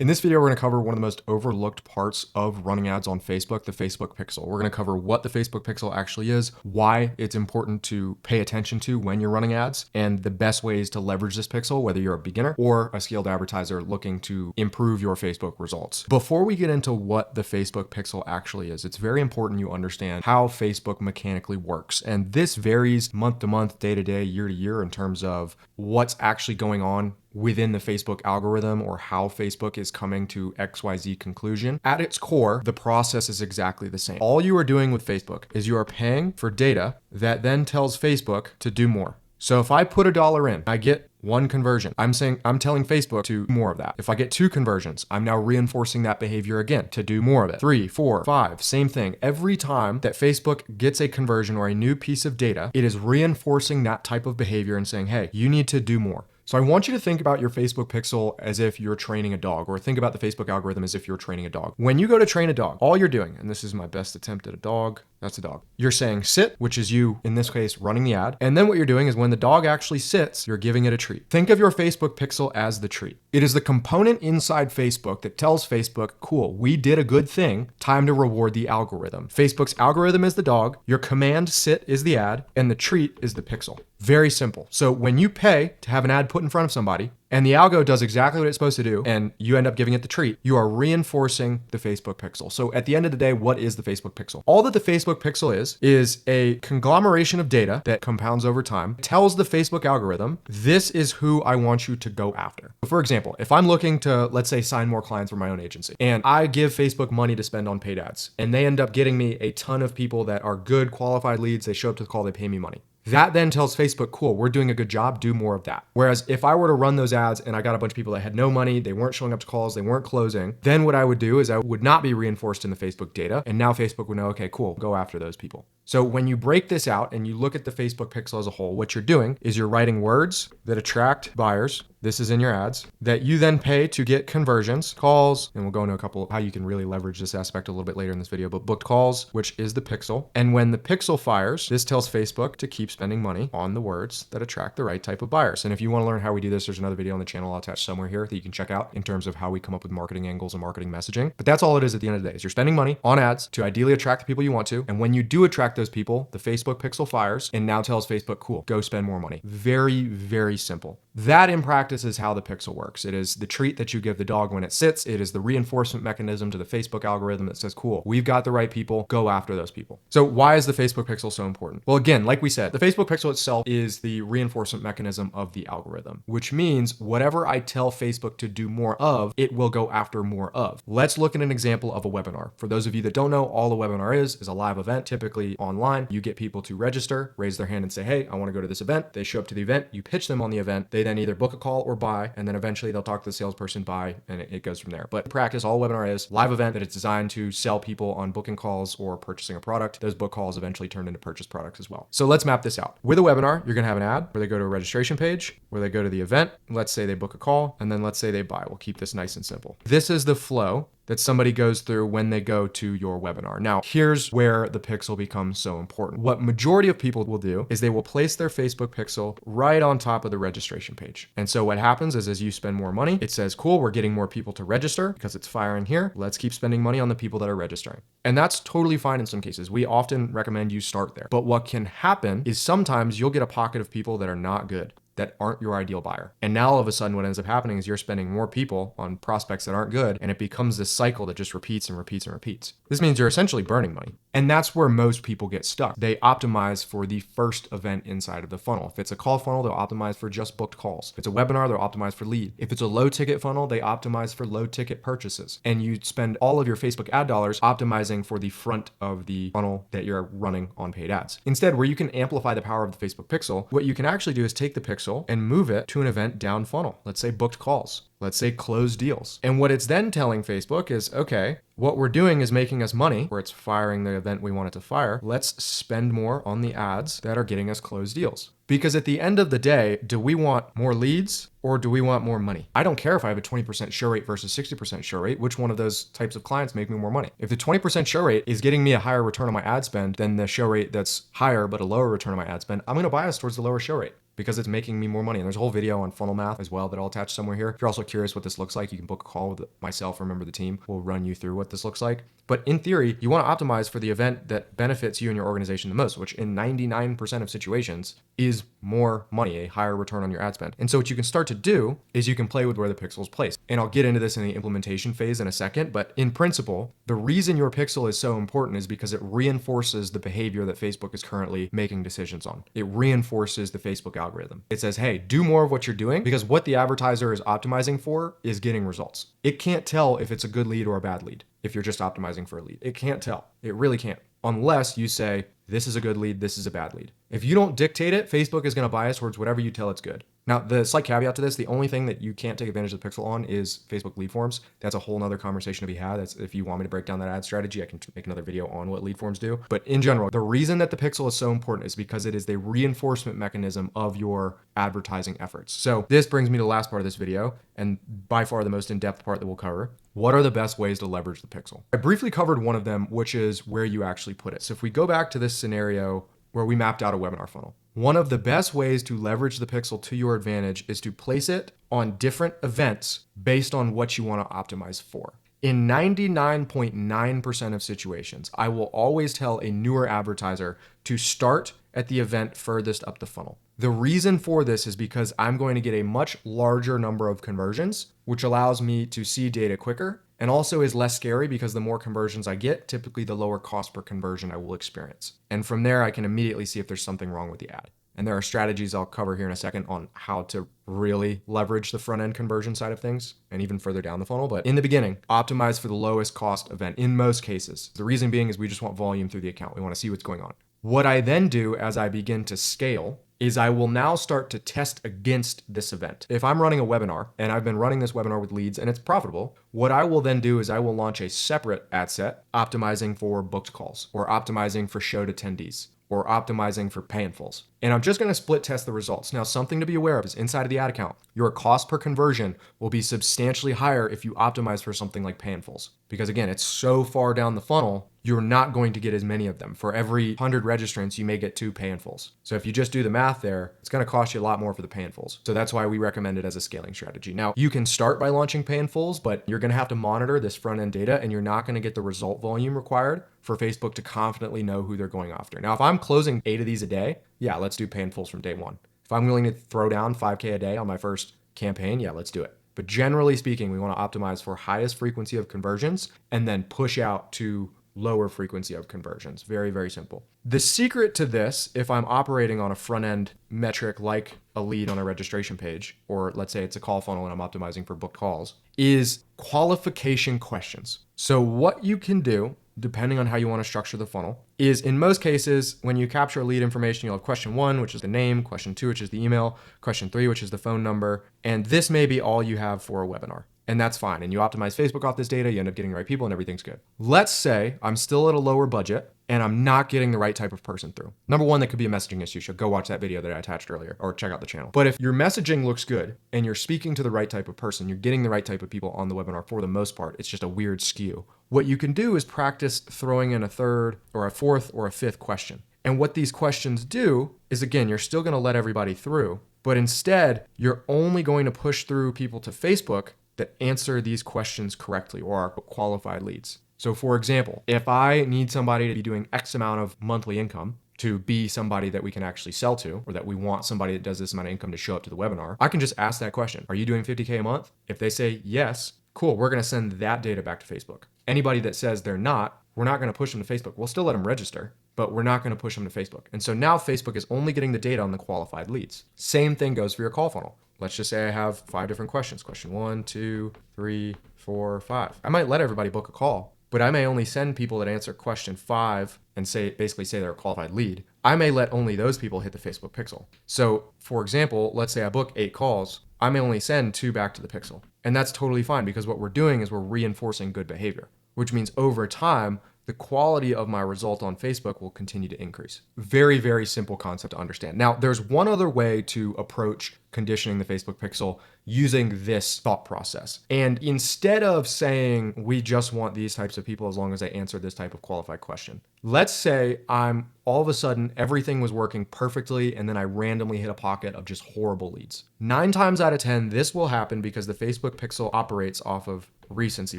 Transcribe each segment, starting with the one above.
In this video, we're going to cover one of the most overlooked parts of running ads on Facebook, the Facebook Pixel. We're going to cover what the Facebook Pixel actually is, why it's important to pay attention to when you're running ads, and the best ways to leverage this pixel, whether you're a beginner or a skilled advertiser looking to improve your Facebook results. Before we get into what the Facebook Pixel actually is, it's very important you understand how Facebook mechanically works. And this varies month to month, day to day, year to year in terms of what's actually going on within the Facebook algorithm or how Facebook is coming to XYZ conclusion. At its core, the process is exactly the same. All you are doing with Facebook is you are paying for data that then tells Facebook to do more. So if I put $1 in, I get one conversion. I'm telling Facebook to do more of that. If I get 2 conversions, I'm now reinforcing that behavior again to do more of it. 3, 4, 5, same thing. Every time that Facebook gets a conversion or a new piece of data, it is reinforcing that type of behavior and saying, hey, you need to do more. So I want you to think about your Facebook Pixel as if you're training a dog, or think about the Facebook algorithm as if you're training a dog. When you go to train a dog, all you're doing, and this is my best attempt at a dog, that's a dog. You're saying sit, which is you, in this case, running the ad. And then what you're doing is when the dog actually sits, you're giving it a treat. Think of your Facebook Pixel as the treat. It is the component inside Facebook that tells Facebook, cool, we did a good thing, time to reward the algorithm. Facebook's algorithm is the dog, your command sit is the ad, and the treat is the pixel. Very simple. So when you pay to have an ad put in front of somebody, and the algo does exactly what it's supposed to do, and you end up giving it the treat, you are reinforcing the Facebook Pixel. So at the end of the day, what is the Facebook Pixel? All that the Facebook Pixel is a conglomeration of data that compounds over time, tells the Facebook algorithm, this is who I want you to go after. For example, if I'm looking to, let's say, sign more clients for my own agency, and I give Facebook money to spend on paid ads, and they end up getting me a ton of people that are good, qualified leads, they show up to the call, they pay me money. That then tells Facebook, cool, we're doing a good job, do more of that. Whereas if I were to run those ads and I got a bunch of people that had no money, they weren't showing up to calls, they weren't closing, then what I would do is I would not be reinforced in the Facebook data. And now Facebook would know, okay, cool, go after those people. So when you break this out and you look at the Facebook Pixel as a whole, what you're doing is you're writing words that attract buyers. This is in your ads that you then pay to get conversions, calls, and we'll go into a couple how you can really leverage this aspect a little bit later in this video, but booked calls, which is the pixel. And when the pixel fires, this tells Facebook to keep spending money on the words that attract the right type of buyers. And if you want to learn how we do this, there's another video on the channel I'll attach somewhere here that you can check out in terms of how we come up with marketing angles and marketing messaging. But that's all it is at the end of the day, is you're spending money on ads to ideally attract the people you want to. And when you do attract those people, the Facebook Pixel fires and now tells Facebook, cool, go spend more money. Very, very simple. That in practice is how the pixel works. It is the treat that you give the dog when it sits. It is the reinforcement mechanism to the Facebook algorithm that says, cool, we've got the right people, go after those people. So why is the Facebook Pixel so important? Well, again, like we said, the Facebook Pixel itself is the reinforcement mechanism of the algorithm, which means whatever I tell Facebook to do more of, it will go after more of. Let's look at an example of a webinar. For those of you that don't know, all a webinar is a live event, typically online. You get people to register, raise their hand and say, hey, I want to go to this event. They show up to the event, you pitch them on the event, they then either book a call or buy, and then eventually they'll talk to the salesperson, buy, and it goes from there. But in practice, all a webinar is live event that is designed to sell people on booking calls or purchasing a product. Those book calls eventually turn into purchase products as well. So let's map this out. With a webinar, you're going to have an ad where they go to a registration page, where they go to the event. Let's say they book a call, and then let's say they buy. We'll keep this nice and simple. This is the flow that somebody goes through when they go to your webinar. Now, here's where the pixel becomes so important. What majority of people will do is they will place their Facebook Pixel right on top of the registration page. And so what happens is as you spend more money, it says, cool, we're getting more people to register because it's firing here. Let's keep spending money on the people that are registering. And that's totally fine in some cases. We often recommend you start there. But what can happen is sometimes you'll get a pocket of people that are not good, that aren't your ideal buyer. And now all of a sudden what ends up happening is you're spending more people on prospects that aren't good, and it becomes this cycle that just repeats and repeats and repeats. This means you're essentially burning money. And that's where most people get stuck. They optimize for the first event inside of the funnel. If it's a call funnel, they'll optimize for just booked calls. If it's a webinar, they'll optimize for lead. If it's a low ticket funnel, they optimize for low ticket purchases. And you spend all of your Facebook ad dollars optimizing for the front of the funnel that you're running on paid ads. Instead, where you can amplify the power of the Facebook Pixel, what you can actually do is take the pixel and move it to an event down funnel. Let's say booked calls. Let's say closed deals. And what it's then telling Facebook is, okay, what we're doing is making us money, where it's firing the event we want it to fire. Let's spend more on the ads that are getting us closed deals. Because at the end of the day, do we want more leads or do we want more money? I don't care if I have a 20% show rate versus 60% show rate. Which one of those types of clients make me more money? If the 20% show rate is getting me a higher return on my ad spend than the show rate that's higher but a lower return on my ad spend, I'm going to bias towards the lower show rate. because it's making me more money. And there's a whole video on funnel math as well that I'll attach somewhere here. If you're also curious what this looks like, you can book a call with myself or a member of the team. We'll run you through what this looks like. But in theory, you want to optimize for the event that benefits you and your organization the most, which in 99% of situations is more money, a higher return on your ad spend. And so what you can start to do is you can play with where the pixel is placed. And I'll get into this in the implementation phase in a second, but in principle, the reason your pixel is so important is because it reinforces the behavior that Facebook is currently making decisions on. It reinforces the Facebook algorithm. It says, hey, do more of what you're doing, because what the advertiser is optimizing for is getting results. It can't tell if it's a good lead or a bad lead if you're just optimizing for a lead. It can't tell. It really can't. Unless you say, this is a good lead, this is a bad lead. If you don't dictate it, Facebook is going to bias towards whatever you tell it's good. Now, the slight caveat to this, the only thing that you can't take advantage of the pixel on is Facebook lead forms. That's a whole nother conversation to be had. That's, if you want me to break down that ad strategy, I can make another video on what lead forms do. But in general, the reason that the pixel is so important is because it is the reinforcement mechanism of your advertising efforts. So this brings me to the last part of this video, and by far the most in-depth part that we'll cover. What are the best ways to leverage the pixel? I briefly covered one of them, which is where you actually put it. So if we go back to this scenario where we mapped out a webinar funnel, one of the best ways to leverage the pixel to your advantage is to place it on different events based on what you want to optimize for. In 99.9% of situations, I will always tell a newer advertiser to start at the event furthest up the funnel. The reason for this is because I'm going to get a much larger number of conversions, which allows me to see data quicker, and also is less scary because the more conversions I get, typically the lower cost per conversion I will experience. And from there, I can immediately see if there's something wrong with the ad. And there are strategies I'll cover here in a second on how to really leverage the front end conversion side of things and even further down the funnel. But in the beginning, optimize for the lowest cost event in most cases. The reason being is we just want volume through the account. We want to see what's going on. What I then do as I begin to scale is I will now start to test against this event. If I'm running a webinar and I've been running this webinar with leads and it's profitable, what I will then do is I will launch a separate ad set optimizing for booked calls or optimizing for showed attendees or optimizing for pay in fulls. And I'm just going to split test the results. Now, something to be aware of is inside of the ad account, your cost per conversion will be substantially higher if you optimize for something like pay in fulls. Because again, it's so far down the funnel, you're not going to get as many of them. For every 100 registrants, you may get 2 pay in fulls. So if you just do the math there, it's going to cost you a lot more for the pay in fulls. So that's why we recommend it as a scaling strategy. Now, you can start by launching pay in fulls, but you're going to have to monitor this front end data and you're not going to get the result volume required for Facebook to confidently know who they're going after. Now, if I'm closing 8 of these a day, yeah, let's do pay in fulls from day one. If I'm willing to throw down 5K a day on my first campaign, yeah, let's do it. But generally speaking, we want to optimize for highest frequency of conversions and then push out to lower frequency of conversions. Very, very simple. The secret to this, if I'm operating on a front end metric like a lead on a registration page, or let's say it's a call funnel and I'm optimizing for booked calls, is qualification questions. So what you can do, depending on how you want to structure the funnel, is in most cases, when you capture lead information, you'll have question 1, which is the name, question 2, which is the email, question 3, which is the phone number, and this may be all you have for a webinar. And that's fine. And you optimize Facebook off this data, you end up getting the right people and everything's good. Let's say I'm still at a lower budget and I'm not getting the right type of person through. Number one, that could be a messaging issue. So go watch that video that I attached earlier or check out the channel. But if your messaging looks good and you're speaking to the right type of person, you're getting the right type of people on the webinar for the most part, it's just a weird skew. What you can do is practice throwing in a third or a fourth or a fifth question. And what these questions do is, again, you're still going to let everybody through, but instead you're only going to push through people to Facebook that answer these questions correctly or are qualified leads. So for example, if I need somebody to be doing X amount of monthly income to be somebody that we can actually sell to, or that we want somebody that does this amount of income to show up to the webinar, I can just ask that question. Are you doing 50K a month? If they say yes, cool, we're going to send that data back to Facebook. Anybody that says they're not, we're not going to push them to Facebook. We'll still let them register, but we're not going to push them to Facebook. And so now Facebook is only getting the data on the qualified leads. Same thing goes for your call funnel. Let's just say I have 5 different questions. Question 1, 2, 3, 4, 5. I might let everybody book a call, but I may only send people that answer question 5 and basically say they're a qualified lead. I may let only those people hit the Facebook pixel. So for example, let's say I book 8 calls. I may only send 2 back to the pixel. And that's totally fine because what we're doing is we're reinforcing good behavior, which means over time, the quality of my result on Facebook will continue to increase. Very, very simple concept to understand. Now, there's one other way to approach conditioning the Facebook pixel using this thought process. And instead of saying, we just want these types of people as long as they answer this type of qualified question, let's say I'm all of a sudden everything was working perfectly and then I randomly hit a pocket of just horrible leads. 9 times out of 10, this will happen because the Facebook pixel operates off of recency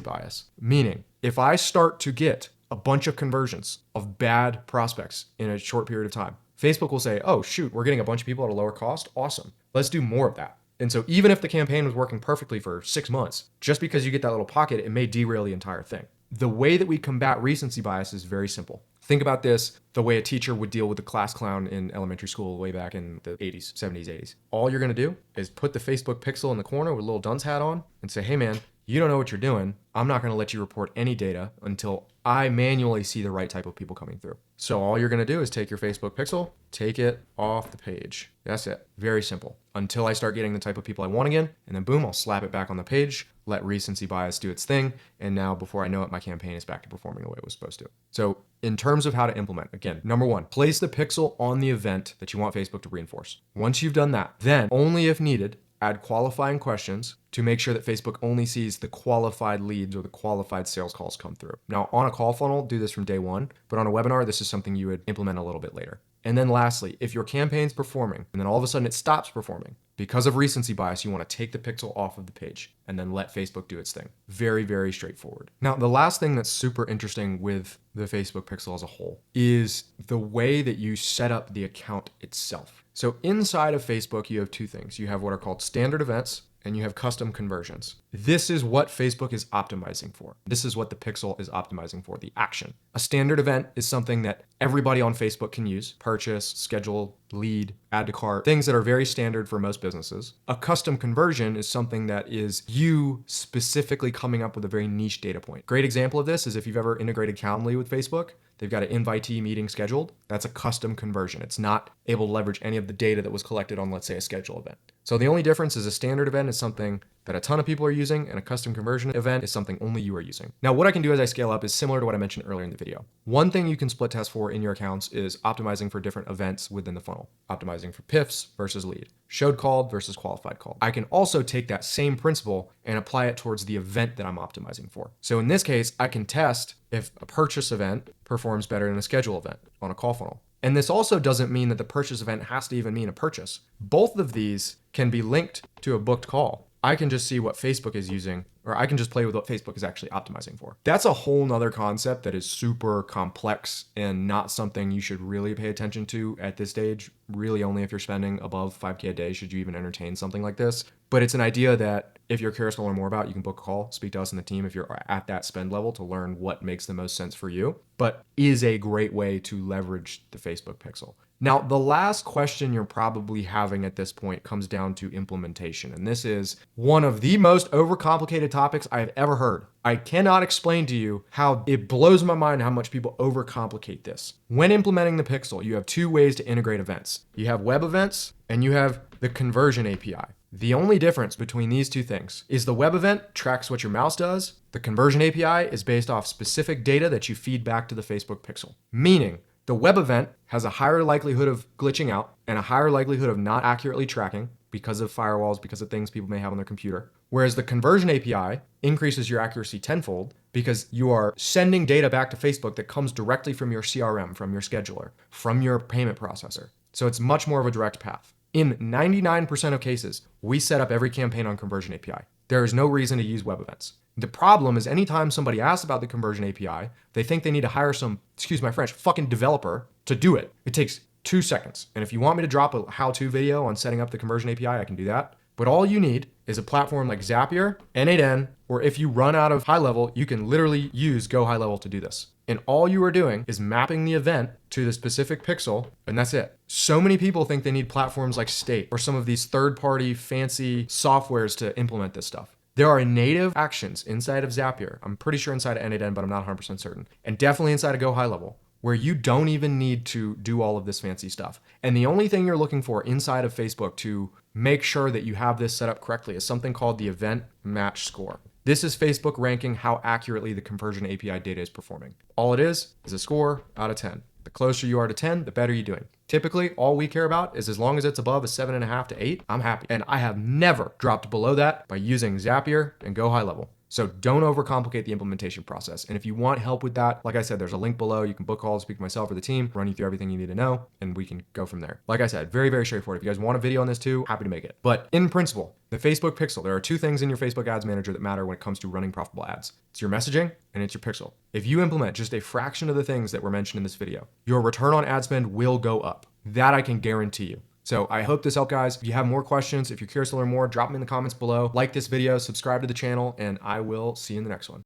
bias. Meaning, if I start to get a bunch of conversions of bad prospects in a short period of time, Facebook will say, oh shoot, we're getting a bunch of people at a lower cost. Awesome. Let's do more of that. And so even if the campaign was working perfectly for 6 months, just because you get that little pocket, it may derail the entire thing. The way that we combat recency bias is very simple. Think about this the way a teacher would deal with the class clown in elementary school way back in the 80s, 70s, 80s. All you're going to do is put the Facebook pixel in the corner with a little dunce hat on and say, hey man, you don't know what you're doing. I'm not going to let you report any data until I manually see the right type of people coming through. So all you're going to do is take your Facebook pixel, take it off the page. That's it. Very simple. Until I start getting the type of people I want again, and then boom, I'll slap it back on the page, let recency bias do its thing, and now before I know it, my campaign is back to performing the way it was supposed to. So in terms of how to implement, again, number 1, place the pixel on the event that you want Facebook to reinforce. Once you've done that, then only if needed, add qualifying questions to make sure that Facebook only sees the qualified leads or the qualified sales calls come through. Now, on a call funnel, do this from day 1, but on a webinar, this is something you would implement a little bit later. And then lastly, if your campaign's performing and then all of a sudden it stops performing because of recency bias, you want to take the pixel off of the page and then let Facebook do its thing. Very, very straightforward. Now, the last thing that's super interesting with the Facebook pixel as a whole is the way that you set up the account itself. So inside of Facebook, you have 2 things. You have what are called standard events and you have custom conversions. This is what Facebook is optimizing for. This is what the pixel is optimizing for, the action. A standard event is something that everybody on Facebook can use: purchase, schedule, lead, add to cart, things that are very standard for most businesses. A custom conversion is something that is you specifically coming up with a very niche data point. Great example of this is if you've ever integrated Calendly with Facebook. They've got an invitee meeting scheduled. That's a custom conversion. It's not able to leverage any of the data that was collected on, let's say, a schedule event. So the only difference is a standard event is something that a ton of people are using, and a custom conversion event is something only you are using. Now, what I can do as I scale up is similar to what I mentioned earlier in the video. One thing you can split test for in your accounts is optimizing for different events within the funnel, optimizing for PIFs versus lead, showed called versus qualified call. I can also take that same principle and apply it towards the event that I'm optimizing for. So in this case, I can test if a purchase event performs better than a schedule event on a call funnel. And this also doesn't mean that the purchase event has to even mean a purchase. Both of these can be linked to a booked call. I can just see what Facebook is using, or I can just play with what Facebook is actually optimizing for. That's a whole nother concept that is super complex and not something you should really pay attention to at this stage. Really only if you're spending above 5K a day should you even entertain something like this. But it's an idea that if you're curious to learn more about, you can book a call, speak to us in the team if you're at that spend level to learn what makes the most sense for you, but is a great way to leverage the Facebook pixel. Now, the last question you're probably having at this point comes down to implementation. And this is one of the most overcomplicated topics I've ever heard. I cannot explain to you how it blows my mind how much people overcomplicate this. When implementing the pixel, you have 2 ways to integrate events. You have web events and you have the conversion API. The only difference between these 2 things is the web event tracks what your mouse does. The conversion API is based off specific data that you feed back to the Facebook pixel. Meaning, the web event has a higher likelihood of glitching out and a higher likelihood of not accurately tracking because of firewalls, because of things people may have on their computer. Whereas the conversion API increases your accuracy tenfold because you are sending data back to Facebook that comes directly from your CRM, from your scheduler, from your payment processor. So it's much more of a direct path. In 99% of cases, we set up every campaign on conversion API. There is no reason to use web events. The problem is anytime somebody asks about the conversion API, they think they need to hire some, excuse my French, fucking developer to do it. It takes 2 seconds. And if you want me to drop a how-to video on setting up the conversion API, I can do that. But all you need is a platform like Zapier, N8N, or if you run out of high level, you can literally use Go High Level to do this. And all you are doing is mapping the event to the specific pixel, and that's it. So many people think they need platforms like State or some of these third-party fancy softwares to implement this stuff. There are native actions inside of Zapier. I'm pretty sure inside of N8N, but I'm not 100% certain. And definitely inside of Go High Level, where you don't even need to do all of this fancy stuff. And the only thing you're looking for inside of Facebook to make sure that you have this set up correctly is something called the event match score. This is Facebook ranking how accurately the conversion API data is performing. All it is a score out of 10. The closer you are to 10, the better you're doing. Typically, all we care about is as long as it's above a 7.5 to 8, I'm happy. And I have never dropped below that by using Zapier and Go High Level. So don't overcomplicate the implementation process. And if you want help with that, like I said, there's a link below. You can book calls, speak to myself or the team, run you through everything you need to know, and we can go from there. Like I said, very, very straightforward. If you guys want a video on this too, happy to make it. But in principle, the Facebook pixel, there are two things in your Facebook ads manager that matter when it comes to running profitable ads. It's your messaging and it's your pixel. If you implement just a fraction of the things that were mentioned in this video, your return on ad spend will go up. That I can guarantee you. So I hope this helped, guys. If you have more questions, if you're curious to learn more, drop them in the comments below. Like this video, subscribe to the channel, and I will see you in the next one.